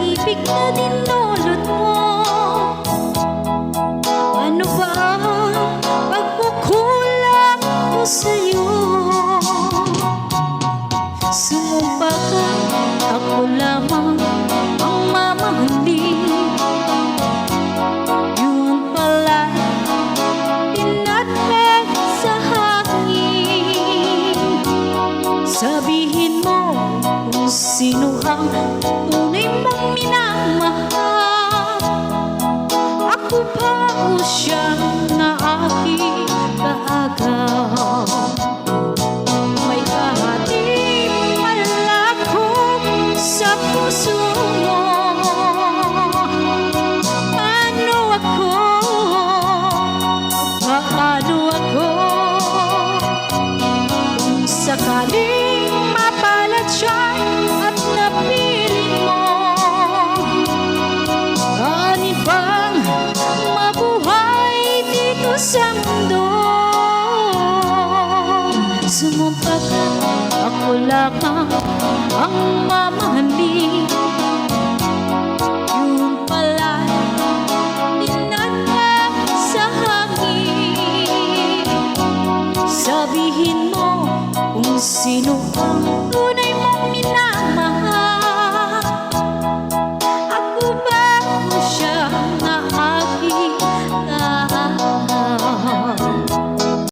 pag-ibig na dinulot mo. Ano ba ang pagkukulang ko sa'yo? Sumumpa ka, ako lamang ang mamahalin. Yun pala, pinatpeg sa hangin. Sabihin mo kung sino ang tunay mong minamahal. Ako pa o siyang na aking kaagaw. May kahating malako sa puso mo. Ano ako? Paano ako? Kung sakaling mapalat siya at napiling mo, kanin bang mabuhay dito sa mundo? Sumumpa ka, ako lamang ang mama